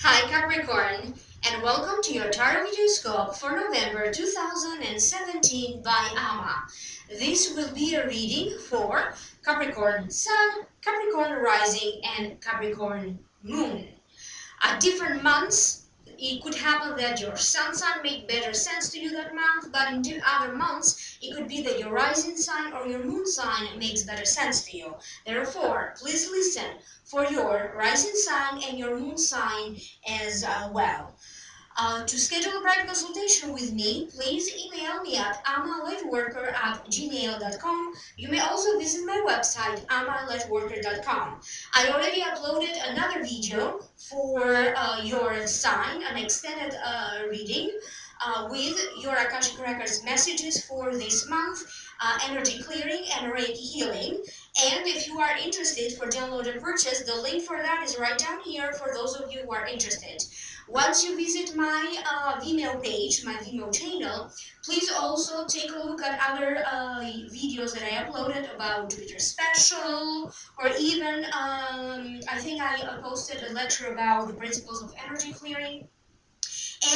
Hi Capricorn, and welcome to your tarot horoscope for November 2017 by Ama. This will be a reading for Capricorn Sun, Capricorn Rising, and Capricorn Moon. At different months, it could happen that your sun sign make better sense to you that month, but in other months, it could be that your rising sign or your moon sign makes better sense to you. Therefore, please listen for your rising sign and your moon sign as well. To schedule a private consultation with me, please email me at lightworker@gmail.com. You may also visit my website, lightworker.com. I already uploaded another video for your sign, an extended reading with your Akashic Records messages for this month, energy clearing and Reiki healing. And if you are interested for download and purchase, the link for that is right down here for those of you who are interested. Once you visit my Vimeo page, my Vimeo channel, please also take a look at other videos that I uploaded about Twitter special, or even I think I posted a lecture about the principles of energy clearing,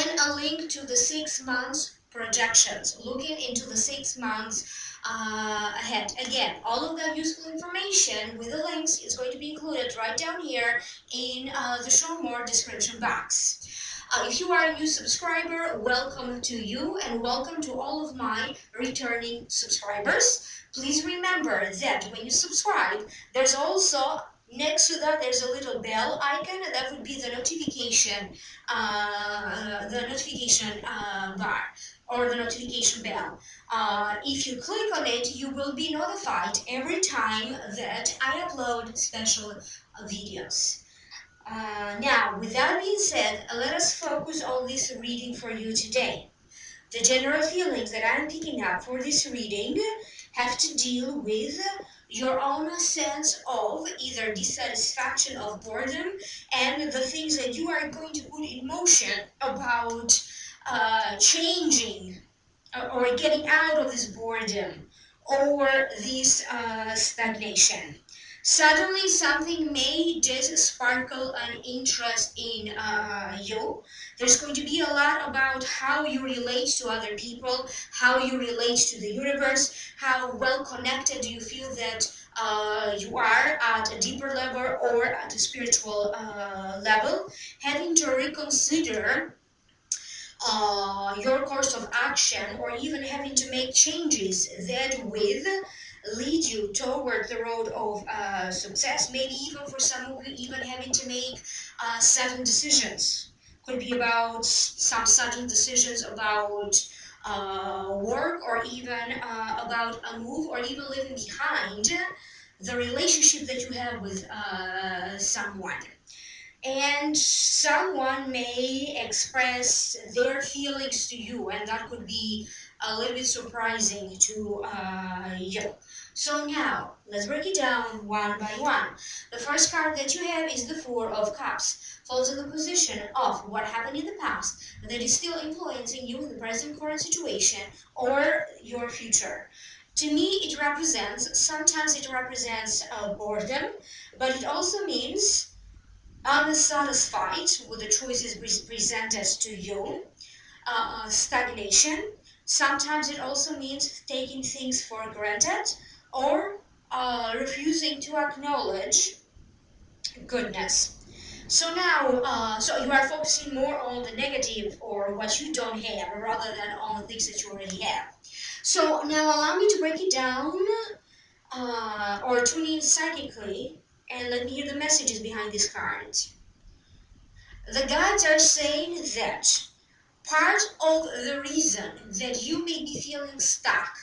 and a link to the 6 months projections, looking into the 6 months ahead. Again, all of that useful information with the links is going to be included right down here in the show more description box. If you are a new subscriber, welcome to you and welcome to all of my returning subscribers. Please remember that when you subscribe, there's also next to that there's a little bell icon, and that would be the notification bar or the notification bell. If you click on it, you will be notified every time that I upload special videos. Now, with that being said, let us focus on this reading for you today. The general feelings that I'm picking up for this reading have to deal with your own sense of either dissatisfaction of boredom and the things that you are going to put in motion about changing or getting out of this boredom or this stagnation. Suddenly something may just sparkle an interest in you. There's going to be a lot about how you relate to other people, how you relate to the universe, how well connected do you feel that you are at a deeper level or at a spiritual level, having to reconsider your course of action, or even having to make changes that will lead you toward the road of success. Maybe even for some of you, even having to make sudden decisions. Could be about some sudden decisions about work, or even about a move, or even leaving behind the relationship that you have with someone. And someone may express their feelings to you, and that could be a little bit surprising to you. So now, let's break it down one by one. The first card that you have is the Four of Cups. Falls in the position of what happened in the past that is still influencing you in the present current situation or your future. To me, it represents, sometimes it represents boredom, but it also means unsatisfied with the choices presented to you, stagnation. Sometimes it also means taking things for granted, or refusing to acknowledge goodness. So now, so you are focusing more on the negative or what you don't have, rather than on the things that you already have. So now allow me to break it down, or tune in psychically, and let me hear the messages behind this card. The guides are saying that part of the reason that you may be feeling stuck,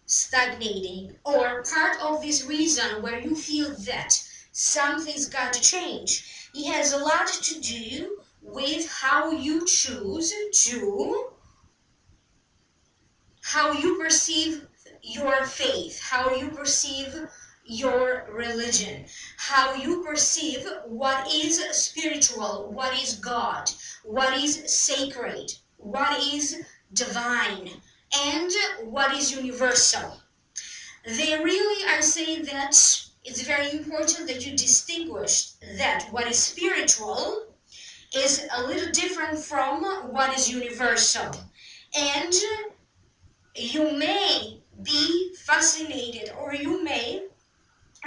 stagnating, or part of this reason where you feel that something's got to change, it has a lot to do with how you choose to, how you perceive your faith, how you perceive your religion, how you perceive what is spiritual, what is God, what is sacred, what is divine, and what is universal. They really are saying that it's very important that you distinguish that what is spiritual is a little different from what is universal. And you may be fascinated, or you may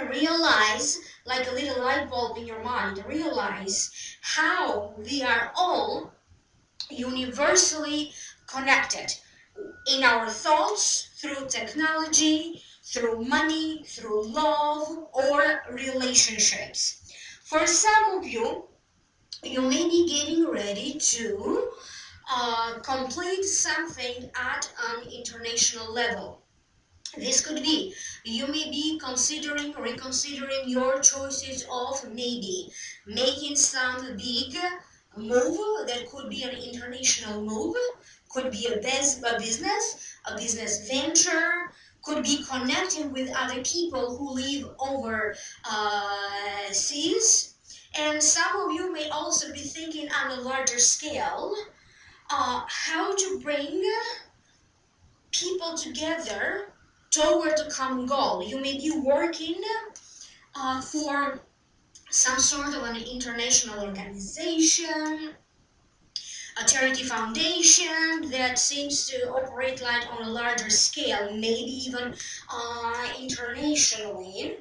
realize, like a little light bulb in your mind, realize how we are all universally connected in our thoughts, through technology, through money, through love, or relationships. For some of you, you may be getting ready to complete something at an international level. This could be, you may be reconsidering your choices of maybe making some big move that could be an international move, could be a business venture, could be connecting with other people who live over seas. And some of you may also be thinking on a larger scale how to bring people together toward a common goal. You may be working for some sort of an international organization, a charity foundation that seems to operate like on a larger scale, maybe even internationally.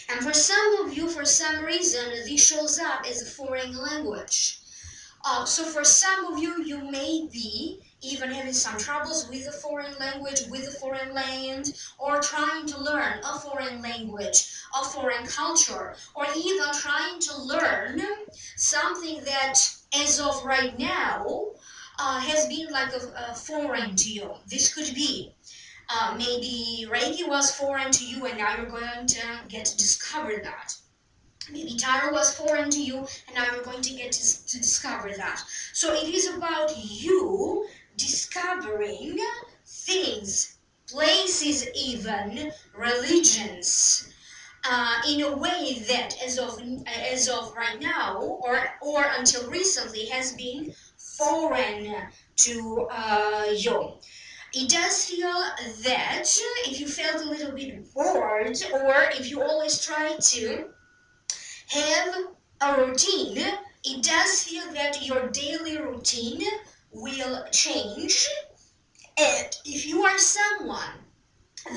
And for some of you, for some reason, this shows up as a foreign language. So for some of you, you may be even having some troubles with the foreign language, with the foreign land, or trying to learn a foreign language, a foreign culture, or even trying to learn something that, as of right now, has been like a foreign to you. This could be maybe Reiki was foreign to you, and now you're going to get to discover that. Maybe tarot was foreign to you, and now you're going to get to discover that. So it is about you discovering things, places, even religions, in a way that, as of right now, or until recently, has been foreign to you. It does feel that if you felt a little bit bored, or if you always try to have a routine, it does feel that your daily routine will change. And if you are someone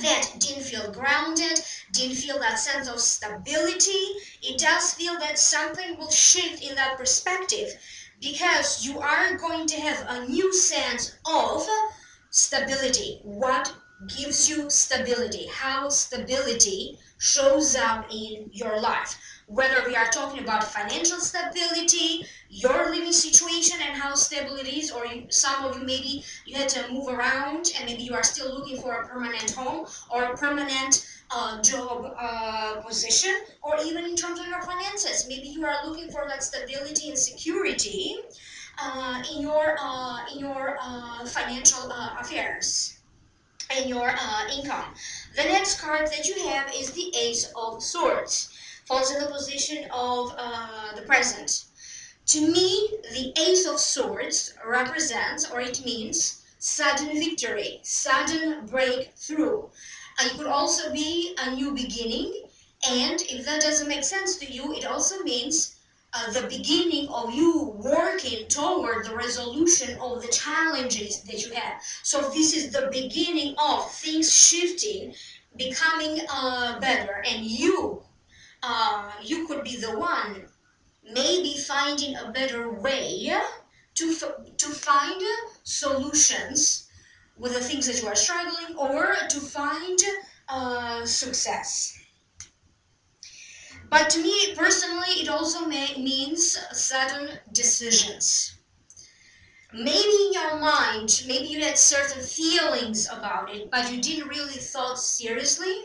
that didn't feel grounded, didn't feel that sense of stability, it does feel that something will shift in that perspective, because you are going to have a new sense of stability. What gives you stability? How stability shows up in your life. Whether we are talking about financial stability, your living situation and how stable it is, or some of you maybe you had to move around and maybe you are still looking for a permanent home or a permanent job position, or even in terms of your finances, maybe you are looking for that stability and security in your financial affairs, in your income. The next card that you have is the Ace of Swords. Falls in the position of the present. To me, the Ace of Swords represents, or it means, sudden victory, sudden breakthrough. It could also be a new beginning, and if that doesn't make sense to you, it also means the beginning of you working toward the resolution of the challenges that you have. So this is the beginning of things shifting, becoming better, and you could be the one maybe finding a better way to find solutions with the things that you are struggling, or to find success. But to me personally, it also means sudden decisions. Maybe in your mind, maybe you had certain feelings about it, but you didn't really thought seriously.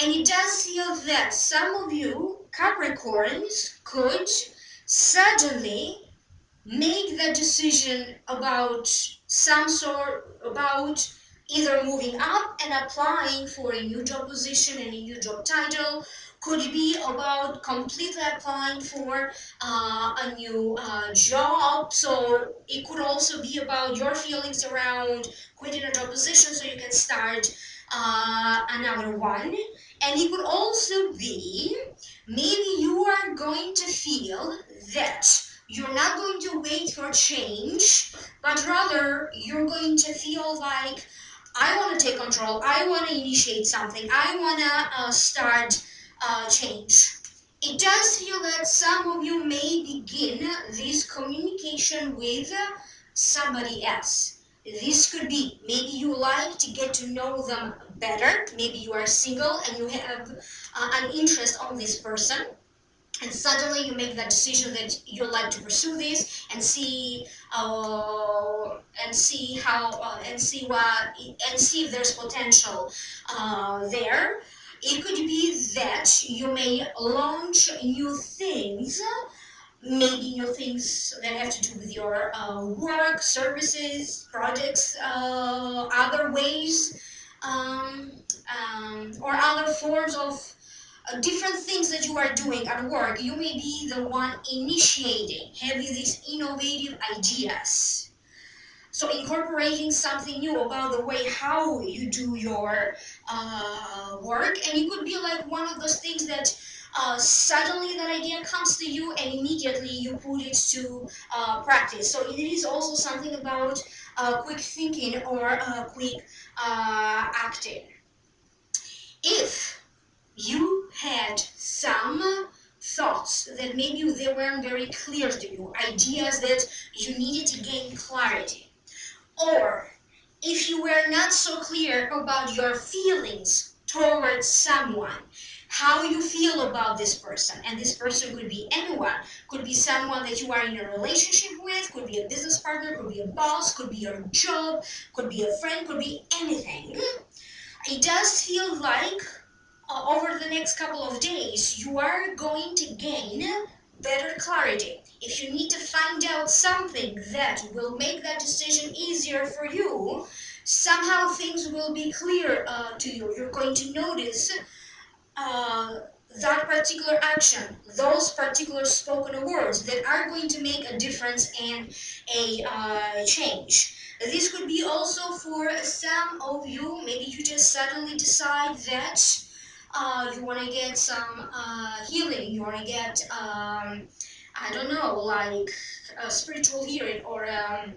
And it does feel that some of you Capricorns could suddenly make that decision about about either moving up and applying for a new job position and a new job title. Could be about completely applying for a new job. So it could also be about your feelings around quitting a job position so you can start another one. And it could also be maybe you are going to feel that you're not going to wait for change, but rather you're going to feel like, I want to take control, I want to initiate something, I want to start change. It does feel that some of you may begin this communication with somebody else. This could be, maybe you like to get to know them better, maybe you are single and you have an interest on this person, and suddenly you make that decision that you like to pursue this and see and see if there's potential there. It could be that you may launch new things, maybe new things that have to do with your work, services, projects, other ways, or other forms of different things that you are doing at work. You may be the one initiating, having these innovative ideas. So incorporating something new about the way how you do your work, and it could be like one of those things that suddenly that idea comes to you and immediately you put it to practice. So it is also something about quick thinking or quick acting. If you had some thoughts that maybe they weren't very clear to you, ideas that you needed to gain clarity, or if you were not so clear about your feelings towards someone, how you feel about this person, and this person could be anyone, could be someone that you are in a relationship with, could be a business partner, could be a boss, could be your job, could be a friend, could be anything. It does feel like over the next couple of days, you are going to gain better clarity. If you need to find out something that will make that decision easier for you, somehow things will be clear to you. You're going to notice that particular action, those particular spoken words that are going to make a difference and a change. This could be also for some of you, maybe you just suddenly decide that you want to get some healing, you want to get, I don't know, like spiritual healing or a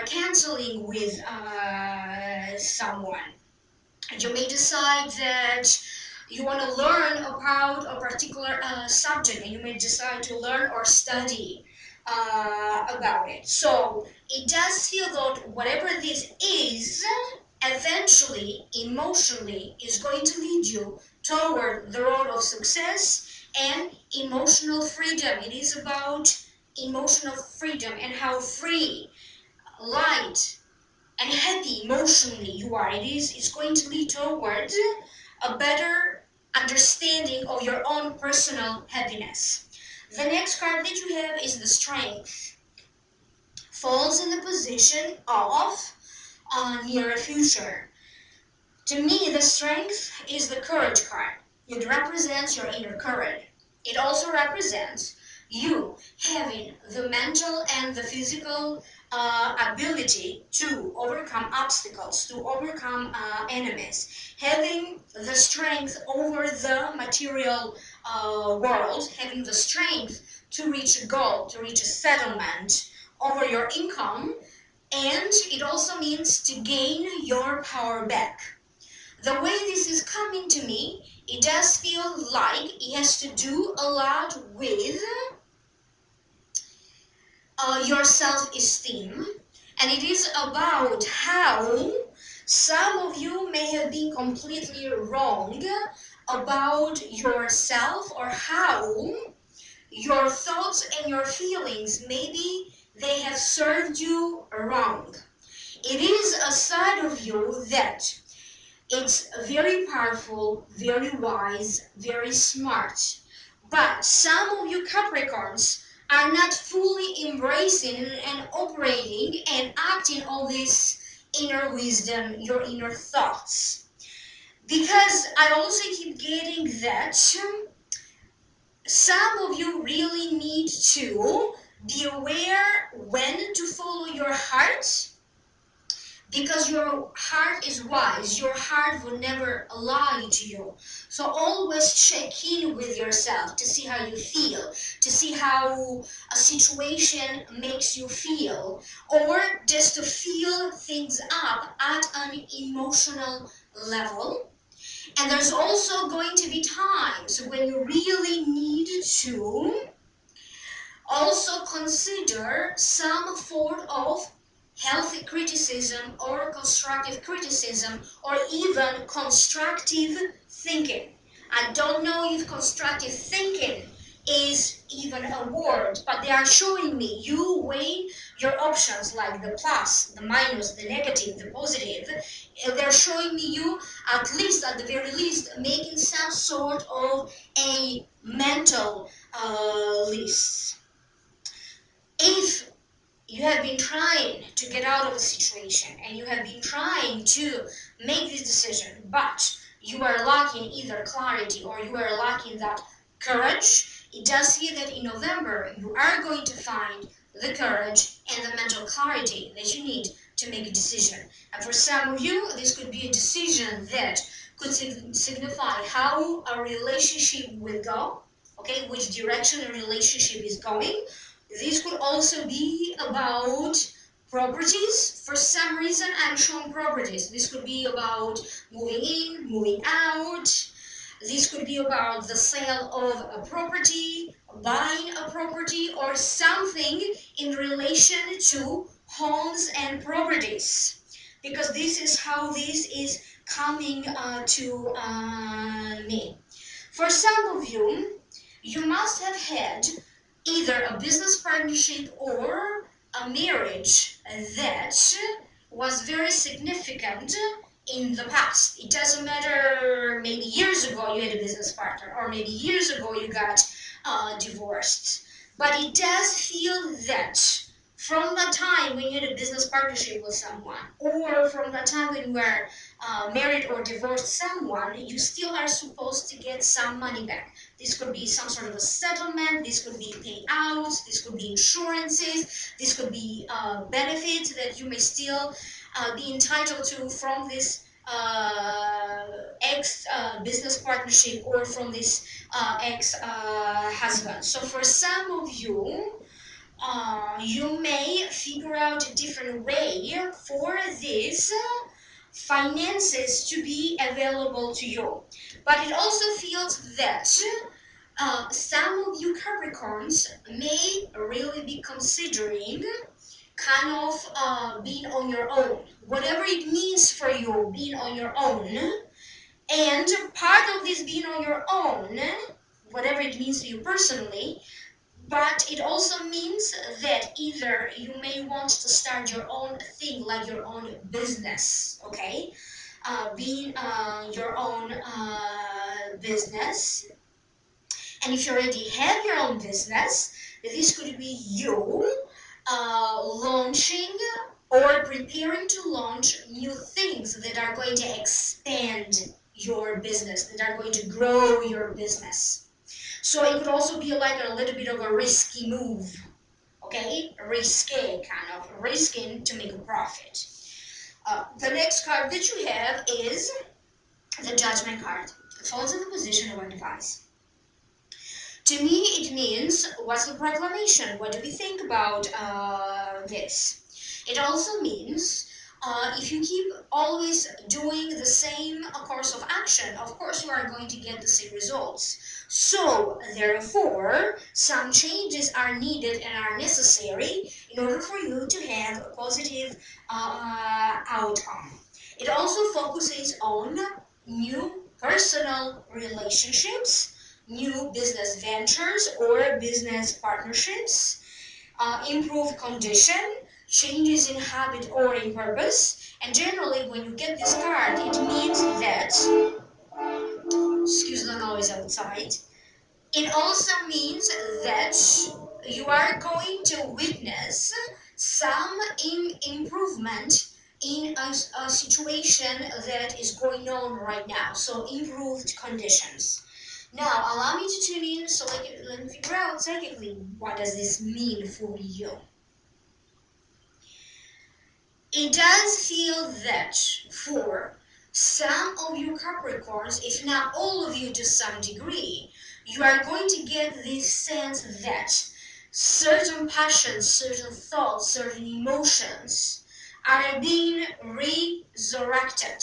counseling with someone. You may decide that you want to learn about a particular subject, and you may decide to learn or study about it. So it does feel that whatever this is, eventually, emotionally, is going to lead you toward the road of success and emotional freedom. It is about emotional freedom and how free, light, and happy emotionally you are. It's going to lead toward a better understanding of your own personal happiness. The next card that you have is the Strength. Falls in the position of near future. To me, the Strength is the Courage card. It represents your inner courage. It also represents you having the mental and the physical ability to overcome obstacles, to overcome enemies, having the strength over the material world, having the strength to reach a goal, to reach a settlement over your income, and it also means to gain your power back. The way this is coming to me, it does feel like it has to do a lot with your self-esteem, and it is about how some of you may have been completely wrong about yourself, or how your thoughts and your feelings, maybe they have served you wrong. It is a side of you that it's very powerful, very wise, very smart. But some of you Capricorns are not fully embracing and operating and acting on this inner wisdom, your inner thoughts. Because I also keep getting that some of you really need to be aware when to follow your heart, because your heart is wise. Your heart will never lie to you. So always check in with yourself to see how you feel, to see how a situation makes you feel, or just to feel things up at an emotional level. And there's also going to be times when you really need to also consider some form of healthy criticism or constructive criticism, or even constructive thinking. I don't know if constructive thinking is even a word, but they are showing me you weigh your options, like the plus, the minus, the negative, the positive. They're showing me you, at least, at the very least, making some sort of a mental list. If you have been trying to get out of a situation and you have been trying to make this decision, but you are lacking either clarity or you are lacking that courage, it does say that in November you are going to find the courage and the mental clarity that you need to make a decision. And for some of you, this could be a decision that could signify how a relationship will go, okay, which direction a relationship is going. This could also be about properties. For some reason, I'm showing properties. This could be about moving in, moving out. This could be about the sale of a property, buying a property, or something in relation to homes and properties. Because this is how this is coming to me. For some of you, you must have had either a business partnership or a marriage that was very significant in the past. It doesn't matter, maybe years ago you had a business partner, or maybe years ago you got divorced. But it does feel that from the time when you had a business partnership with someone, or from the time when you were married or divorced someone, you still are supposed to get some money back. This could be some sort of a settlement, this could be payouts, this could be insurances, this could be benefits that you may still be entitled to from this ex-business partnership, or from this ex-husband. So for some of you, you may figure out a different way for these finances to be available to you. But it also feels that some of you Capricorns may really be considering kind of being on your own, whatever it means for you, being on your own. And part of this being on your own, whatever it means to you personally, but it also means that either you may want to start your own thing, like your own business, okay? Being your own business. And if you already have your own business, this could be you launching or preparing to launch new things that are going to expand your business, that are going to grow your business. So it could also be like a little bit of a risky move, okay? Risky, kind of risking to make a profit. The next card that you have is the Judgment card. It falls in the position of advice. To me, it means, what's the proclamation? What do we think about this? It also means if you keep always doing the same course of action, of course you are going to get the same results. So, therefore, some changes are needed and are necessary in order for you to have a positive outcome. It also focuses on new personal relationships, new business ventures or business partnerships, improved condition, changes in habit or in purpose. And generally, when you get this card, it means that, excuse the noise outside, it also means that you are going to witness some improvement in a situation that is going on right now. So improved conditions. Now, allow me to tune in so let me figure out psychically what does this mean for you. It does feel that for some of you Capricorns, if not all of you to some degree, you are going to get this sense that certain passions, certain thoughts, certain emotions are being resurrected.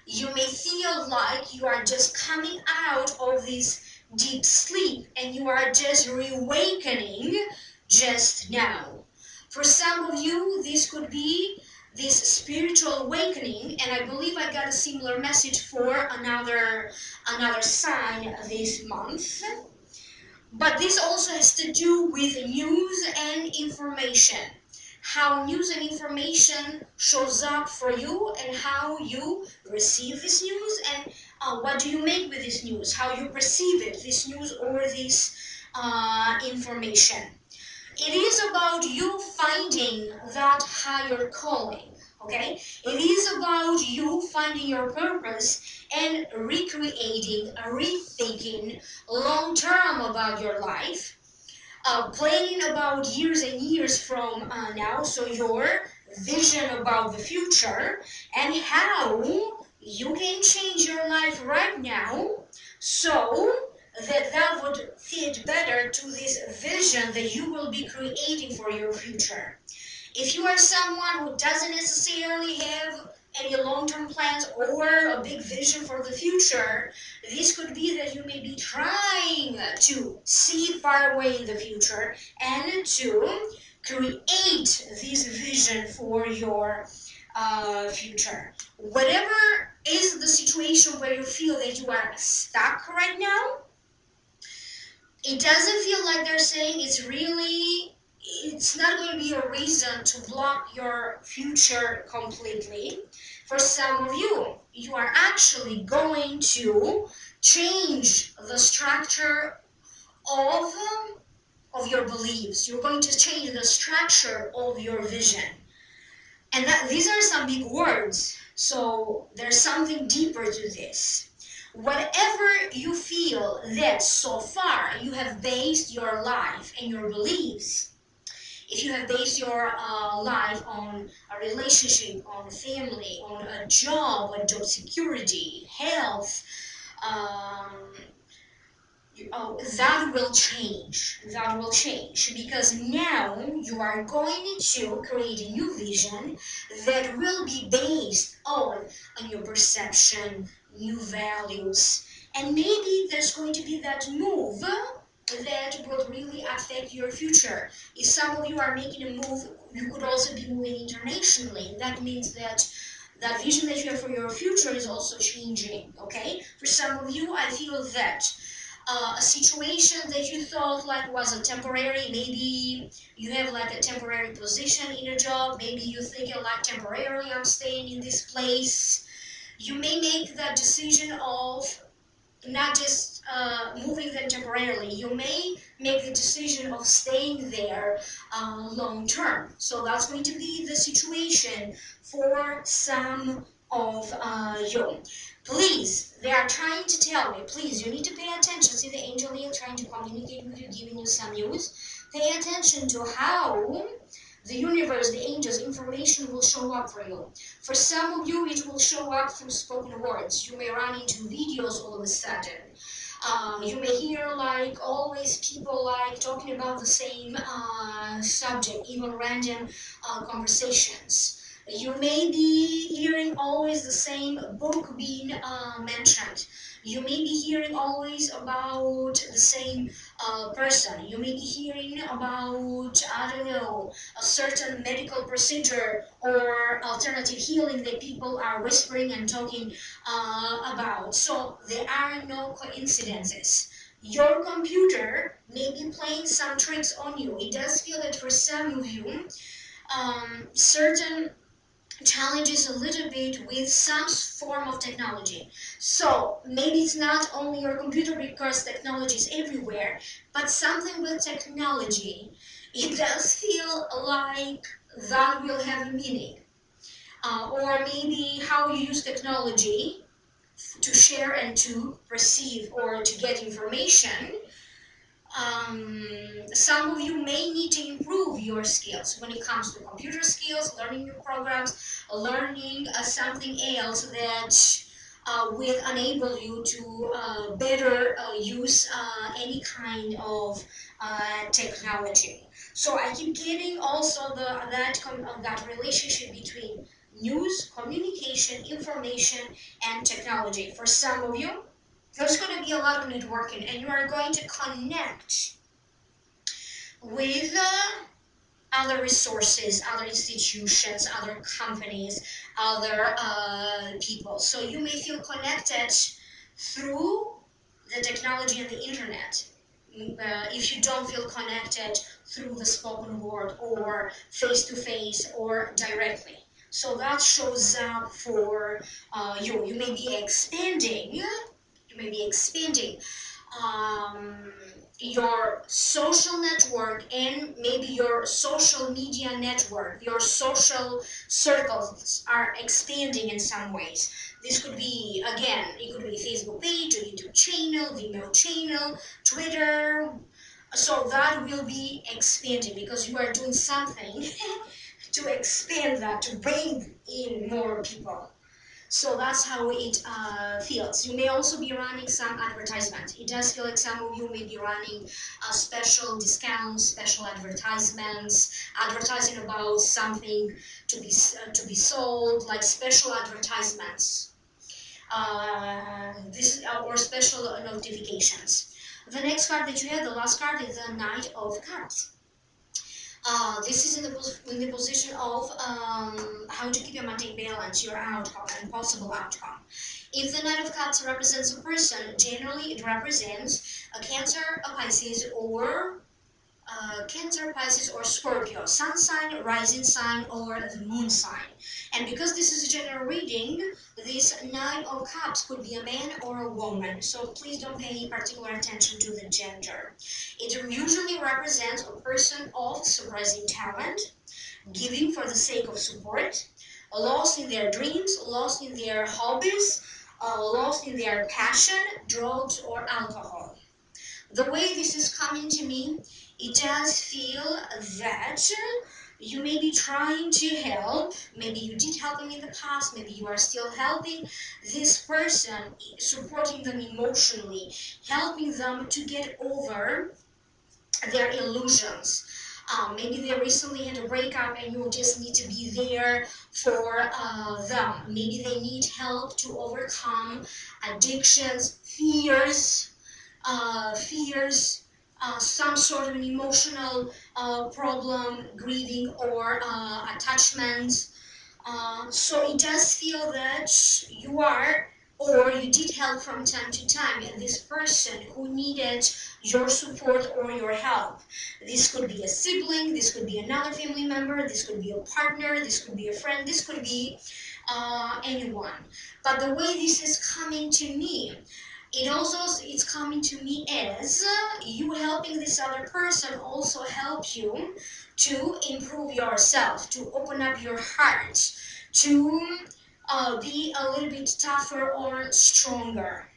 You may feel like you are just coming out of this deep sleep and you are just reawakening just now. For some of you, this could be this spiritual awakening, and I believe I got a similar message for another sign this month. But this also has to do with news and information. How news and information shows up for you and how you receive this news and what do you make with this news, how you perceive it, this news or this information. It is about you finding that higher calling, okay? It is about you finding your purpose and recreating, rethinking long term about your life, planning about years and years from now, so your vision about the future and how you can change your life right now so that would fit better to this vision that you will be creating for your future. If you are someone who doesn't necessarily have any long-term plans or a big vision for the future, this could be that you may be trying to see far away in the future and to create this vision for your future. Whatever is the situation where you feel that you are stuck right now, it doesn't feel like they're saying it's not going to be a reason to block your future completely. For some of you, you are actually going to change the structure of your beliefs. You're going to change the structure of your vision. And that these are some big words, so there's something deeper to this. Whatever you feel that so far you have based your life and your beliefs, if you have based your life on a relationship, on family, on a job, on job security, health, um, that will change. That will change because now you are going to create a new vision that will be based on a new perception, new values, and maybe there's going to be that move that will really affect your future. If some of you are making a move, you could also be moving internationally. That means that that vision that you have for your future is also changing, okay? For some of you, I feel that a situation that you thought like was a temporary, maybe you have like a temporary position in a job, maybe you think like temporarily I'm staying in this place. You may make that decision of not just moving them temporarily. You may make the decision of staying there long term. So that's going to be the situation for some of you. Please, they are trying to tell me, please, you need to pay attention. See the angel here trying to communicate with you, giving you some news. Pay attention to how the universe, the angels, information will show up for you. For some of you, it will show up through spoken words. You may run into videos all of a sudden. You may hear like always people like talking about the same subject, even random conversations. You may be hearing always the same book being mentioned. You may be hearing always about the same person. You may be hearing about, I don't know, a certain medical procedure or alternative healing that people are whispering and talking about. So there are no coincidences. Your computer may be playing some tricks on you. It does feel that for some of you, certain challenges a little bit with some form of technology. So maybe it's not only your computer because technology is everywhere, but something with technology. It does feel like that will have a meaning. Or maybe how you use technology to share and to perceive or to get information Some of you may need to improve your skills when it comes to computer skills, learning new programs, learning something else that will enable you to better use any kind of technology. So I keep getting also that relationship between news, communication, information, and technology. For some of you, there's going to be a lot of networking, and you are going to connect with other resources, other institutions, other companies, other people. So you may feel connected through the technology and the internet. If you don't feel connected through the spoken word or face to face or directly. So that shows up for you. You may be expanding. You may be expanding your social network and maybe your social media network, your social circles are expanding in some ways. This could be, again, it could be Facebook page, or YouTube channel, Vimeo channel, Twitter. So that will be expanding because you are doing something to expand that, to bring in more people. So that's how it feels. You may also be running some advertisement. It does feel like some of you may be running special discounts, special advertisements, advertising about something to be sold, like special advertisements. Or special notifications. The next card that you have, the last card, is the Knight of Cups. This is in the position of how to keep and maintain balance, your outcome and possible outcome. If the Knight of Cups represents a person, generally it represents a Cancer, a Pisces, or Cancer, Pisces, or Scorpio, sun sign, rising sign, or the moon sign. And because this is a general reading, this Nine of Cups could be a man or a woman, so please don't pay particular attention to the gender. It usually represents a person of surprising talent, giving for the sake of support, lost in their dreams, lost in their hobbies, lost in their passion, drugs, or alcohol. The way this is coming to me, it does feel that you may be trying to help. Maybe you did help them in the past, maybe you are still helping this person, supporting them emotionally, helping them to get over their illusions. Maybe they recently had a breakup and you just need to be there for them. Maybe they need help to overcome addictions, fears, some sort of an emotional problem, grieving, or attachment. So it does feel that you are, or you did help from time to time this person who needed your support or your help. This could be a sibling, this could be another family member, this could be a partner, this could be a friend, this could be anyone. But the way this is coming to me, it's coming to me as you helping this other person also help you to improve yourself, to open up your heart, to be a little bit tougher or stronger.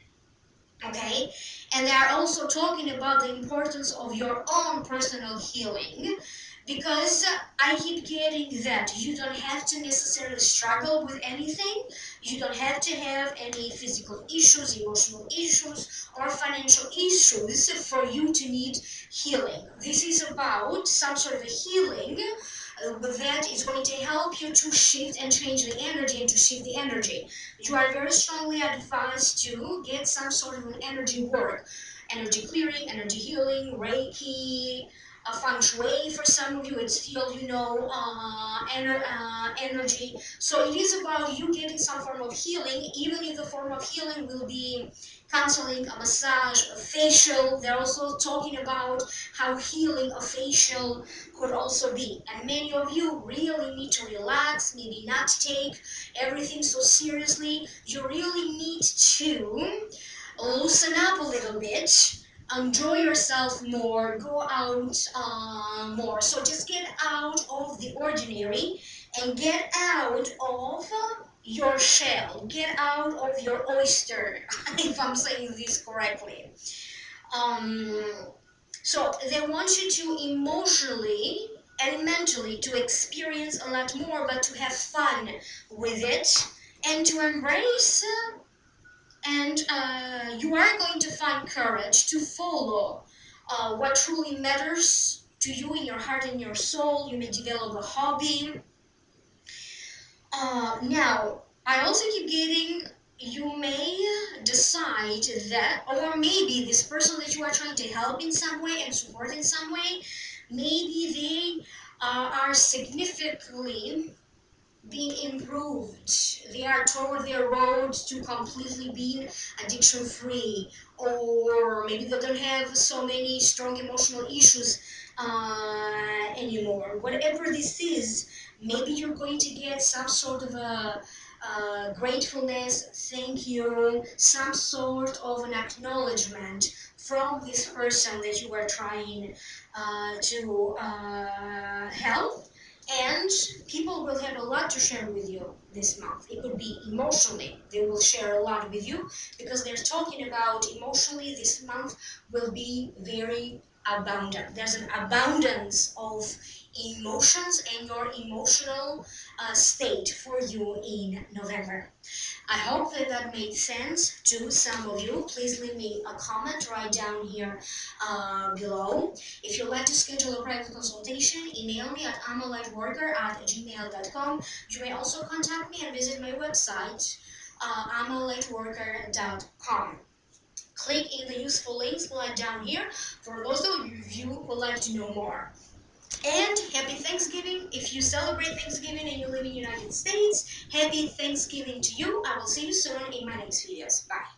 Okay, and they are also talking about the importance of your own personal healing, because I keep getting that you don't have to necessarily struggle with anything. You don't have to have any physical issues, emotional issues, or financial issues for you to need healing. This is about some sort of a healing that is going to help you to shift and change the energy and to shift the energy. You are very strongly advised to get some sort of an energy work, energy clearing, energy healing, Reiki, feng shui. For some of you, it's still, energy. So it is about you getting some form of healing, even if the form of healing will be counseling, a massage, a facial. They're also talking about how healing a facial could also be. And many of you really need to relax, maybe not take everything so seriously. You really need to loosen up a little bit, enjoy yourself more, go out more. So just get out of the ordinary and get out of your shell, get out of your oyster, if I'm saying this correctly. Um, So they want you to emotionally and mentally to experience a lot more, but to have fun with it and to embrace. And you are going to find courage to follow what truly matters to you in your heart and your soul. You may develop a hobby. Now, I also keep getting, you may decide that, or maybe this person that you are trying to help in some way and support in some way, maybe they are significantly being improved. They are toward their road to completely being addiction free, or maybe they don't have so many strong emotional issues anymore. Whatever this is, maybe you're going to get some sort of a gratefulness, thank you, some sort of an acknowledgement from this person that you are trying to help. And people will have a lot to share with you this month. It could be emotionally, they will share a lot with you because they're talking about emotionally this month will be very abundant. There's an abundance of emotions and your emotional state for you in November. I hope that that made sense to some of you. Please leave me a comment right down here below. If you'd like to schedule a private consultation, email me at amalightworker@gmail.com. You may also contact me and visit my website, amalightworker.com. Click in the useful links right down here for those of you who would like to know more. And happy Thanksgiving. If you celebrate Thanksgiving and you live in the United States, happy Thanksgiving to you. I will see you soon in my next videos. Bye.